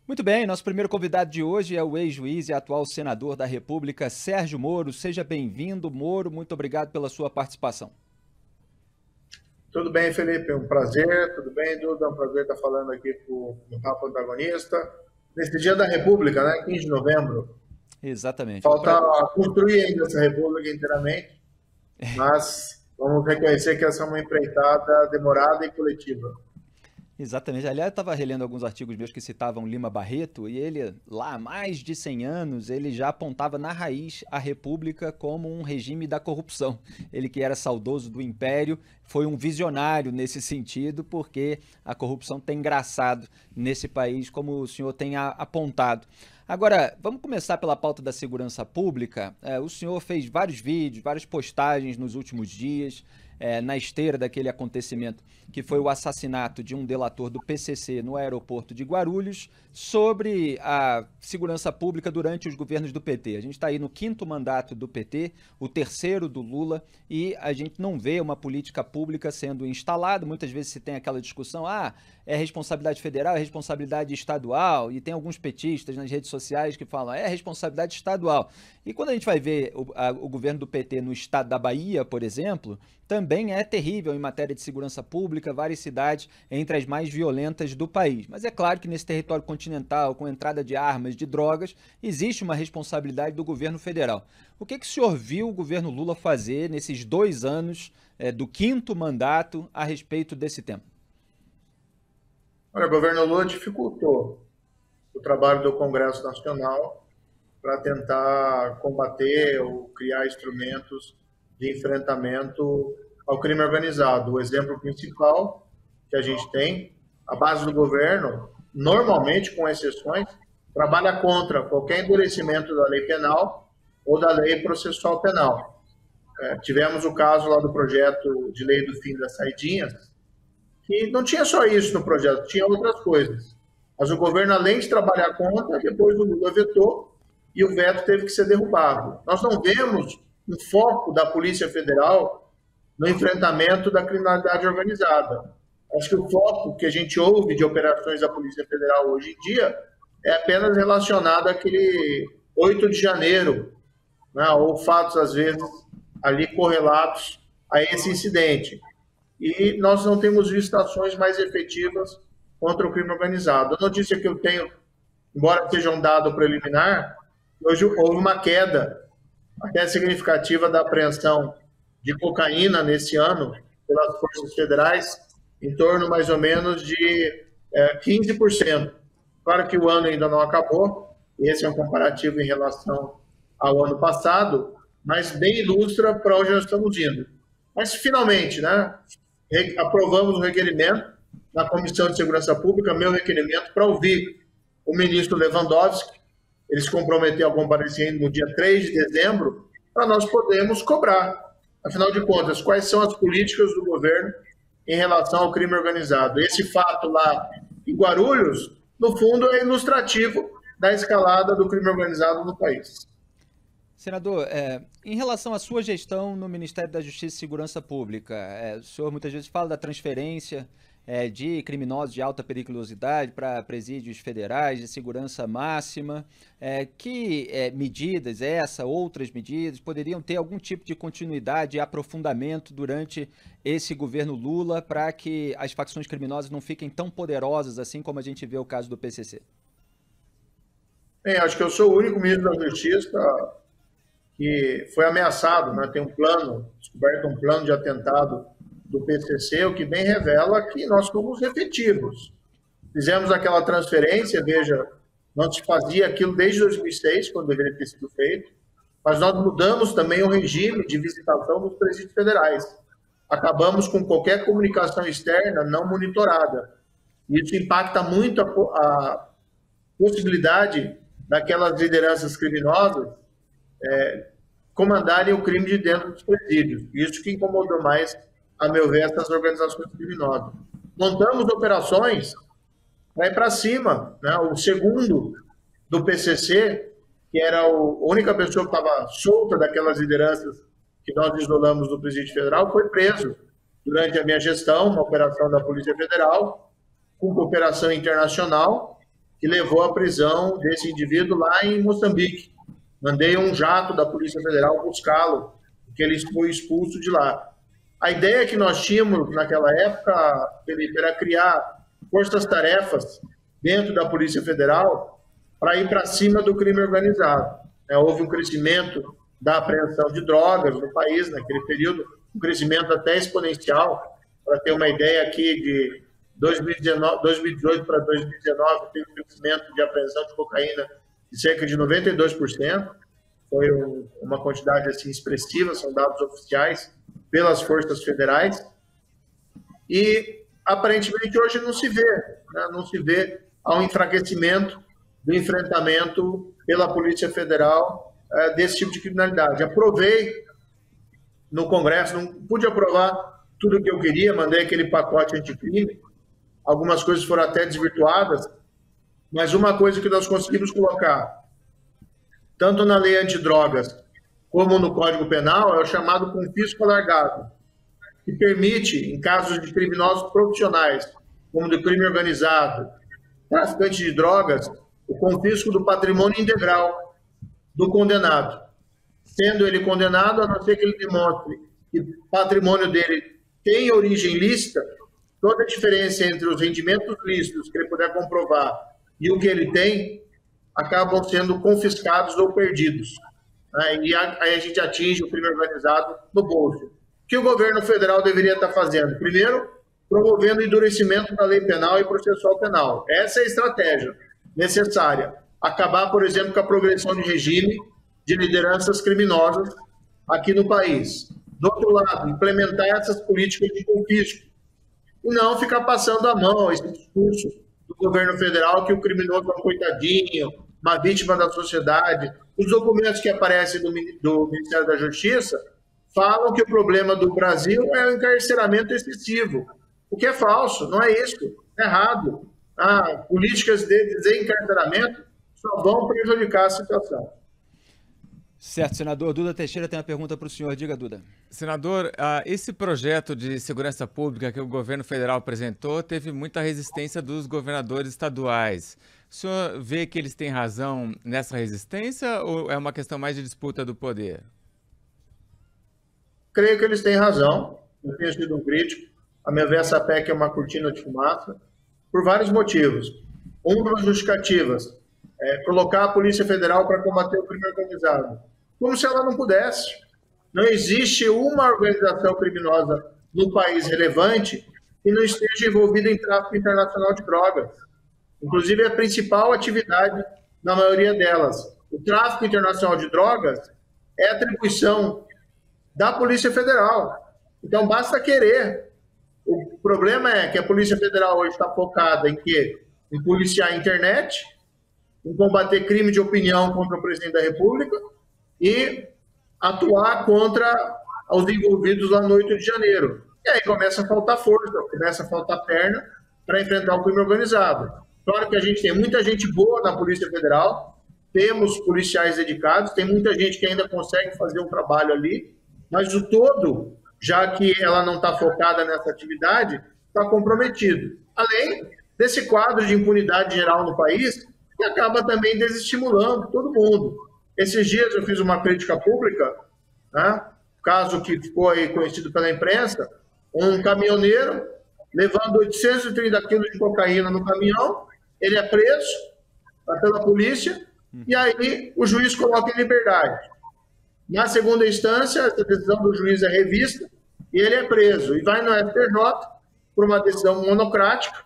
Muito bem, nosso primeiro convidado de hoje é o ex-juiz e atual senador da República, Sérgio Moro. Seja bem-vindo, Moro. Muito obrigado pela sua participação. Tudo bem, Felipe? É um prazer. Tudo bem, Duda? É um prazer estar falando aqui com o Papo Antagonista. Nesse dia da República, né? 15 de novembro. Exatamente. Falta construir ainda essa República inteiramente, mas vamos reconhecer que essa é uma empreitada demorada e coletiva. Exatamente. Aliás, eu estava relendo alguns artigos meus que citavam Lima Barreto e ele, lá há mais de 100 anos, ele já apontava na raiz a República como um regime da corrupção. Ele que era saudoso do Império, foi um visionário nesse sentido, porque a corrupção tem engraçado nesse país, como o senhor tem apontado. Agora, vamos começar pela pauta da segurança pública. O senhor fez vários vídeos, várias postagens nos últimos dias, na esteira daquele acontecimento que foi o assassinato de um delator do PCC no aeroporto de Guarulhos, sobre a segurança pública durante os governos do PT. A gente está aí no quinto mandato do PT, o terceiro do Lula, e a gente não vê uma política pública sendo instalada. Muitas vezes se tem aquela discussão, é responsabilidade federal, é responsabilidade estadual, e tem alguns petistas nas redes sociais que falam, é responsabilidade estadual. E quando a gente vai ver o governo do PT no estado da Bahia, por exemplo, também é terrível em matéria de segurança pública, várias cidades entre as mais violentas do país. Mas é claro que nesse território continental, com entrada de armas, de drogas, existe uma responsabilidade do governo federal. O que o senhor viu o governo Lula fazer nesses 2 anos do quinto mandato a respeito desse tema? Olha, o governo Lula dificultou o trabalho do Congresso Nacional para tentar combater ou criar instrumentos de enfrentamento ao crime organizado. O exemplo principal que a gente tem, a base do governo, normalmente, com exceções, trabalha contra qualquer endurecimento da lei penal ou da lei processual penal. Tivemos o caso lá do projeto de lei do fim das saidinhas, que não tinha só isso no projeto, tinha outras coisas. Mas o governo, além de trabalhar contra, depois o Lula vetou e o veto teve que ser derrubado. Nós não vemos um foco da Polícia Federal no enfrentamento da criminalidade organizada. Acho que o foco que a gente ouve de operações da Polícia Federal hoje em dia é apenas relacionado àquele 8 de janeiro, né, ou fatos, às vezes, ali correlatos a esse incidente. E nós não temos visto ações mais efetivas contra o crime organizado. A notícia que eu tenho, embora seja um dado preliminar, hoje houve uma queda até significativa da apreensão de cocaína nesse ano pelas forças federais, em torno mais ou menos de 15%. Claro que o ano ainda não acabou, esse é um comparativo em relação ao ano passado, mas bem ilustra para onde nós estamos indo. Mas, finalmente, né, aprovamos o requerimento na Comissão de Segurança Pública, meu requerimento para ouvir o ministro Lewandowski. Ele se comprometeu a comparecer no dia 3 de dezembro para nós podermos cobrar. Afinal de contas, quais são as políticas do governo em relação ao crime organizado? Esse fato lá em Guarulhos, no fundo, é ilustrativo da escalada do crime organizado no país. Senador, em relação à sua gestão no Ministério da Justiça e Segurança Pública, o senhor muitas vezes fala da transferência de criminosos de alta periculosidade para presídios federais de segurança máxima. Que medidas, outras medidas, poderiam ter algum tipo de continuidade e aprofundamento durante esse governo Lula para que as facções criminosas não fiquem tão poderosas assim como a gente vê o caso do PCC? Bem, acho que eu sou o único ministro da Justiça que foi ameaçado, né? Tem descoberto um plano de atentado do PCC, o que bem revela que nós fomos efetivos. Fizemos aquela transferência, veja, não se fazia aquilo desde 2006, quando deveria ter sido feito, mas nós mudamos também o regime de visitação dos presídios federais. Acabamos com qualquer comunicação externa não monitorada. Isso impacta muito a possibilidade daquelas lideranças criminosas comandarem o crime de dentro dos presídios. Isso que incomodou mais, a meu ver, essas organizações criminosas. Montamos operações para ir para cima, né? O segundo do PCC, que era a única pessoa que estava solta daquelas lideranças que nós isolamos do Presídio Federal, foi preso durante a minha gestão, uma operação da Polícia Federal, com cooperação internacional, que levou à prisão desse indivíduo lá em Moçambique. Mandei um jato da Polícia Federal buscá-lo, porque ele foi expulso de lá. A ideia que nós tínhamos naquela época, Felipe, era criar forças-tarefas dentro da Polícia Federal para ir para cima do crime organizado. Houve um crescimento da apreensão de drogas no país naquele período, um crescimento até exponencial. Para ter uma ideia aqui, de 2018 para 2019, teve um crescimento de apreensão de cocaína de cerca de 92%. Foi uma quantidade assim expressiva, são dados oficiais pelas forças federais. E aparentemente hoje não se vê, né? Não se vê um enfraquecimento do enfrentamento pela Polícia Federal desse tipo de criminalidade. Aprovei no Congresso, não pude aprovar tudo o que eu queria, mandei aquele pacote anticrime, algumas coisas foram até desvirtuadas, mas uma coisa que nós conseguimos colocar, tanto na lei antidrogas como no Código Penal, é o chamado confisco alargado, que permite, em casos de criminosos profissionais, como do crime organizado, traficante de drogas, o confisco do patrimônio integral do condenado. Sendo ele condenado, a não ser que ele demonstre que o patrimônio dele tem origem lícita, toda a diferença entre os rendimentos lícitos que ele puder comprovar e o que ele tem, acabam sendo confiscados ou perdidos. E aí a gente atinge o crime organizado no bolso. O que o governo federal deveria estar fazendo? Primeiro, promovendo o endurecimento da lei penal e processual penal. Essa é a estratégia necessária. Acabar, por exemplo, com a progressão de regime de lideranças criminosas aqui no país. Do outro lado, implementar essas políticas de confisco. E não ficar passando a mão esse discurso do governo federal que o criminoso é um coitadinho, uma vítima da sociedade. Os documentos que aparecem do Ministério da Justiça falam que o problema do Brasil é o encarceramento excessivo, o que é falso, não é isso, é errado. Políticas de desencarceramento só vão prejudicar a situação. Certo, senador. Duda Teixeira tem uma pergunta para o senhor. Diga, Duda. Senador, esse projeto de segurança pública que o governo federal apresentou teve muita resistência dos governadores estaduais. O senhor vê que eles têm razão nessa resistência ou é uma questão mais de disputa do poder? Creio que eles têm razão. Eu tenho sido um crítico. A meu ver, essa PEC é uma cortina de fumaça por vários motivos. Uma das justificativas é colocar a Polícia Federal para combater o crime organizado. Como se ela não pudesse. Não existe uma organização criminosa no país relevante que não esteja envolvida em tráfico internacional de drogas. Inclusive, é a principal atividade na maioria delas. O tráfico internacional de drogas é atribuição da Polícia Federal. Então, basta querer. O problema é que a Polícia Federal hoje está focada em quê? Em policiar a internet, em combater crime de opinião contra o presidente da República e atuar contra os envolvidos lá no 8 de janeiro. E aí começa a faltar força, começa a faltar perna para enfrentar o crime organizado. Claro que a gente tem muita gente boa na Polícia Federal, temos policiais dedicados, tem muita gente que ainda consegue fazer um trabalho ali, mas o todo, já que ela não está focada nessa atividade, está comprometido. Além desse quadro de impunidade geral no país, que acaba também desestimulando todo mundo. Esses dias eu fiz uma crítica pública, né? Caso que ficou aí conhecido pela imprensa, um caminhoneiro levando 830 quilos de cocaína no caminhão, ele é preso pela polícia e aí o juiz coloca em liberdade. Na segunda instância, essa decisão do juiz é revista e ele é preso e vai no STJ por uma decisão monocrática,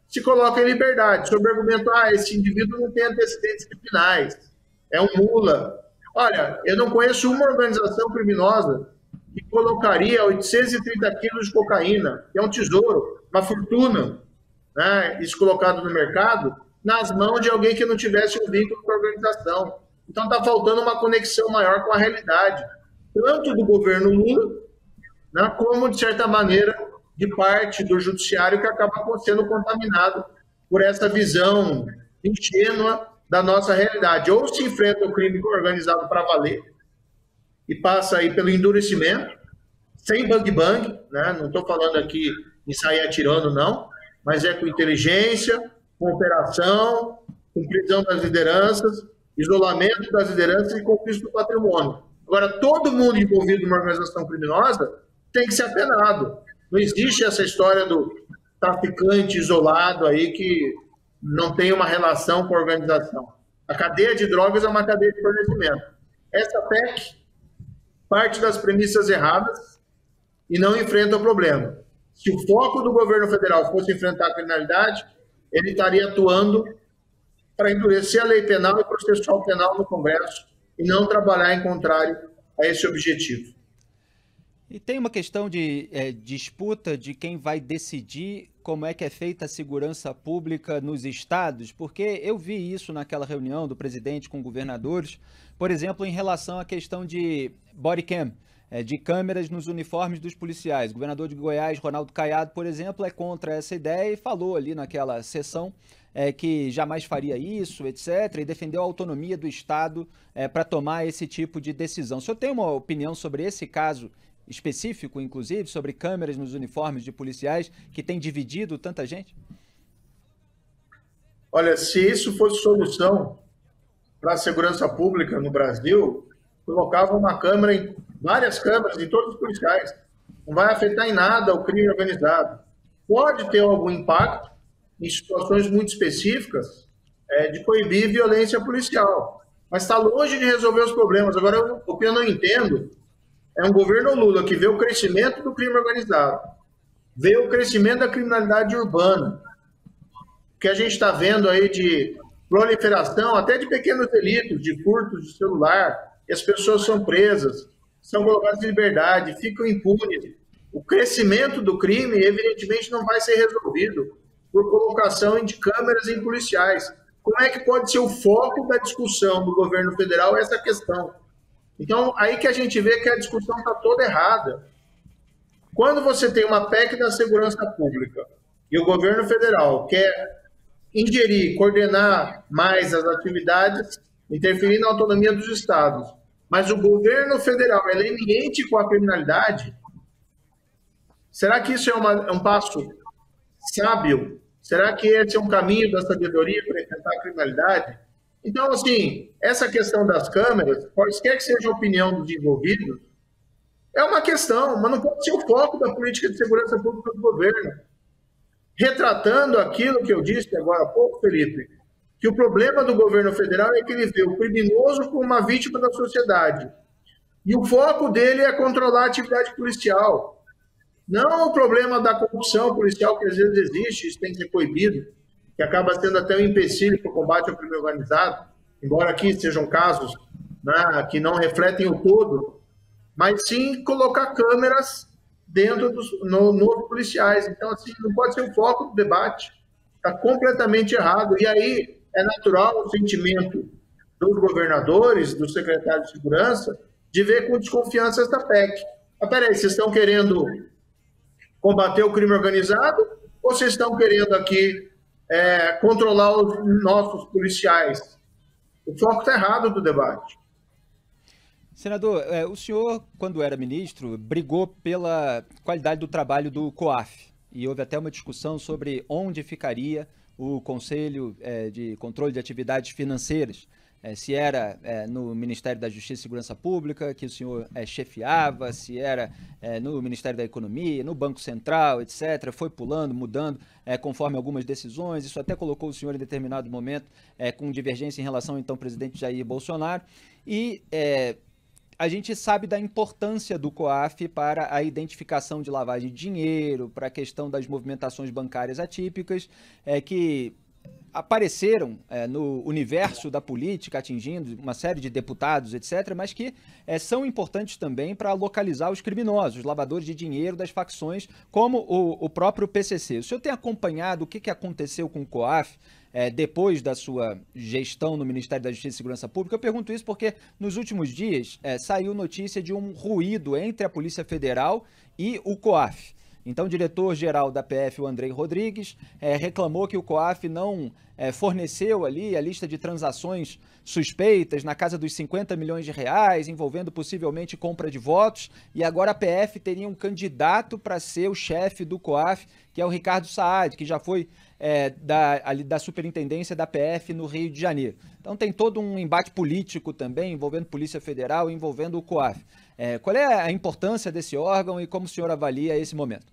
se coloca em liberdade, sob o argumento, esse indivíduo não tem antecedentes criminais, é um mula. Olha, eu não conheço uma organização criminosa que colocaria 830 quilos de cocaína, que é um tesouro, uma fortuna, né, isso colocado no mercado, nas mãos de alguém que não tivesse um vínculo com a organização. Então está faltando uma conexão maior com a realidade, tanto do governo Lula, né, como, de certa maneira, de parte do judiciário que acaba sendo contaminado por essa visão ingênua da nossa realidade. Ou se enfrenta o crime organizado para valer e passa aí pelo endurecimento, sem bang-bang, né? Não estou falando aqui em sair atirando, não, mas é com inteligência, com operação, com prisão das lideranças, isolamento das lideranças e confisco do patrimônio. Agora, todo mundo envolvido numa organização criminosa tem que ser apenado. Não existe essa história do traficante isolado aí que não tem uma relação com a organização. A cadeia de drogas é uma cadeia de fornecimento. Essa PEC parte das premissas erradas e não enfrenta o problema. Se o foco do governo federal fosse enfrentar a criminalidade, ele estaria atuando para endurecer a lei penal e processual penal no Congresso e não trabalhar em contrário a esse objetivo. E tem uma questão de disputa de quem vai decidir como é que é feita a segurança pública nos estados, porque eu vi isso naquela reunião do presidente com governadores, por exemplo, em relação à questão de body cam, de câmeras nos uniformes dos policiais. O governador de Goiás, Ronaldo Caiado, por exemplo, é contra essa ideia e falou ali naquela sessão que jamais faria isso, etc., e defendeu a autonomia do Estado para tomar esse tipo de decisão. O senhor tem uma opinião sobre esse caso específico, inclusive, sobre câmeras nos uniformes de policiais que tem dividido tanta gente? Olha, se isso fosse solução para a segurança pública no Brasil, colocava uma câmera, várias câmeras em todos os policiais. Não vai afetar em nada o crime organizado. Pode ter algum impacto em situações muito específicas de coibir violência policial, mas está longe de resolver os problemas. Agora, o que eu não entendo é um governo Lula que vê o crescimento do crime organizado, vê o crescimento da criminalidade urbana, que a gente está vendo aí de proliferação até de pequenos delitos, de furtos de celular, e as pessoas são presas, são colocadas em liberdade, ficam impunes. O crescimento do crime, evidentemente, não vai ser resolvido por colocação de câmeras em policiais. Como é que pode ser o foco da discussão do governo federal essa questão? Então, aí que a gente vê que a discussão está toda errada. Quando você tem uma PEC da segurança pública e o governo federal quer ingerir, coordenar mais as atividades, interferir na autonomia dos estados, mas o governo federal é leniente com a criminalidade, será que isso é um passo sábio? Será que esse é um caminho da sabedoria para enfrentar a criminalidade? Então, assim, essa questão das câmeras, qualquer que seja a opinião dos envolvidos, é uma questão, mas não pode ser o foco da política de segurança pública do governo. Retratando aquilo que eu disse agora há pouco, Felipe, que o problema do governo federal é que ele vê o criminoso como uma vítima da sociedade. E o foco dele é controlar a atividade policial. Não o problema da corrupção policial, que às vezes existe, isso tem que ser proibido, que acaba sendo até um empecilho para o combate ao crime organizado, embora aqui sejam casos, né, que não refletem o todo, mas sim colocar câmeras dentro nos policiais. Então, assim, não pode ser o foco do debate. Está completamente errado. E aí é natural o sentimento dos governadores, dos secretários de segurança, de ver com desconfiança essa PEC. Mas peraí, vocês estão querendo combater o crime organizado ou vocês estão querendo aqui controlar os nossos policiais? O foco está errado do debate. Senador, o senhor, quando era ministro, brigou pela qualidade do trabalho do COAF. E houve até uma discussão sobre onde ficaria o Conselho de Controle de Atividades Financeiras. Se era no Ministério da Justiça e Segurança Pública, que o senhor chefiava, se era no Ministério da Economia, no Banco Central, etc. Foi pulando, mudando, conforme algumas decisões. Isso até colocou o senhor em determinado momento com divergência em relação ao então presidente Jair Bolsonaro. E a gente sabe da importância do COAF para a identificação de lavagem de dinheiro, para a questão das movimentações bancárias atípicas, que apareceram no universo da política, atingindo uma série de deputados, etc., mas que são importantes também para localizar os criminosos, os lavadores de dinheiro das facções, como o próprio PCC. O senhor tem acompanhado o que aconteceu com o COAF depois da sua gestão no Ministério da Justiça e Segurança Pública? Eu pergunto isso porque nos últimos dias saiu notícia de um ruído entre a Polícia Federal e o COAF. Então, o diretor-geral da PF, o Andrei Rodrigues, reclamou que o COAF não forneceu ali a lista de transações suspeitas na casa dos 50 milhões de reais, envolvendo possivelmente compra de votos, e agora a PF teria um candidato para ser o chefe do COAF, que é o Ricardo Saad, que já foi ali da superintendência da PF no Rio de Janeiro. Então tem todo um embate político também, envolvendo Polícia Federal, envolvendo o COAF. Qual é a importância desse órgão e como o senhor avalia esse momento?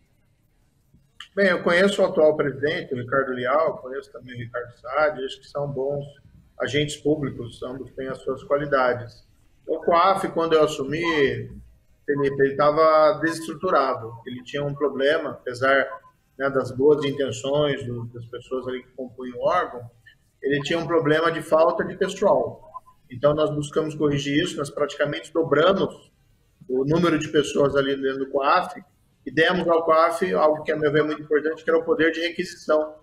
Bem, eu conheço o atual presidente, o Ricardo Leal, conheço também o Ricardo Saad, acho que são bons agentes públicos, ambos têm as suas qualidades. O COAF, quando eu assumi, Felipe, ele estava desestruturado, ele tinha um problema, apesar, né, das boas intenções das pessoas ali que compunham o órgão, ele tinha um problema de falta de pessoal. Então, nós buscamos corrigir isso, nós praticamente dobramos o número de pessoas ali dentro do COAF e demos ao COAF algo que, a meu ver, é muito importante, que era o poder de requisição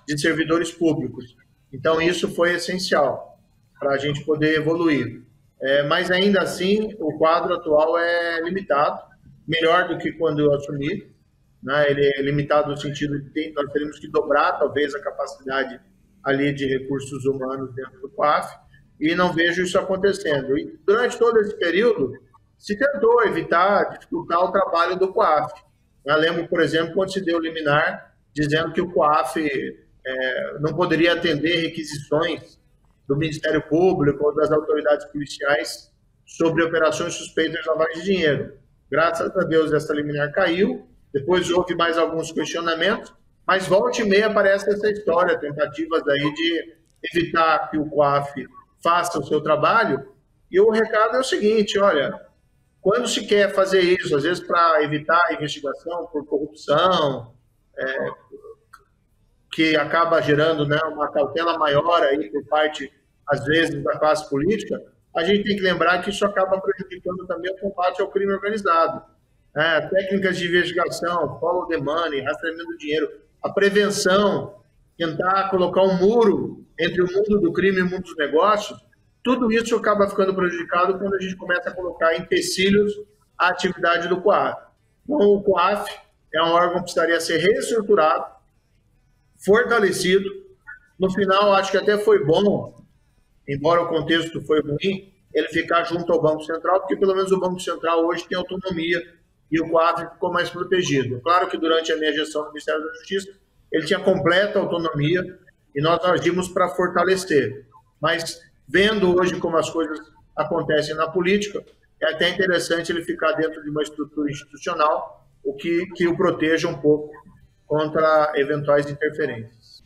de servidores públicos. Então, isso foi essencial para a gente poder evoluir. Mas, ainda assim, o quadro atual é limitado, melhor do que quando eu assumi, né? Ele é limitado no sentido de que nós teremos que dobrar, talvez, a capacidade ali de recursos humanos dentro do COAF, e não vejo isso acontecendo. E, durante todo esse período, se tentou evitar, dificultar o trabalho do COAF. Eu lembro, por exemplo, quando se deu o liminar, dizendo que o COAF não poderia atender requisições do Ministério Público ou das autoridades policiais sobre operações suspeitas de lavagem de dinheiro. Graças a Deus, essa liminar caiu, depois houve mais alguns questionamentos, mas volta e meia aparece essa história, tentativas aí de evitar que o COAF faça o seu trabalho, e o recado é o seguinte, olha, quando se quer fazer isso, às vezes para evitar a investigação por corrupção, que acaba gerando, né, uma cautela maior aí por parte, às vezes, da classe política, a gente tem que lembrar que isso acaba prejudicando também o combate ao crime organizado. Técnicas de investigação, follow the money, rastreamento do dinheiro, a prevenção, tentar colocar um muro entre o mundo do crime e o mundo dos negócios, tudo isso acaba ficando prejudicado quando a gente começa a colocar empecilhos à atividade do COAF. Então, o COAF é um órgão que precisaria ser reestruturado, fortalecido. No final, acho que até foi bom, embora o contexto foi ruim, ele ficar junto ao Banco Central, porque pelo menos o Banco Central hoje tem autonomia e o COAF ficou mais protegido. Claro que durante a minha gestão do Ministério da Justiça, ele tinha completa autonomia e nós agimos para fortalecer. Mas, vendo hoje como as coisas acontecem na política, é até interessante ele ficar dentro de uma estrutura institucional, o que o proteja um pouco contra eventuais interferências.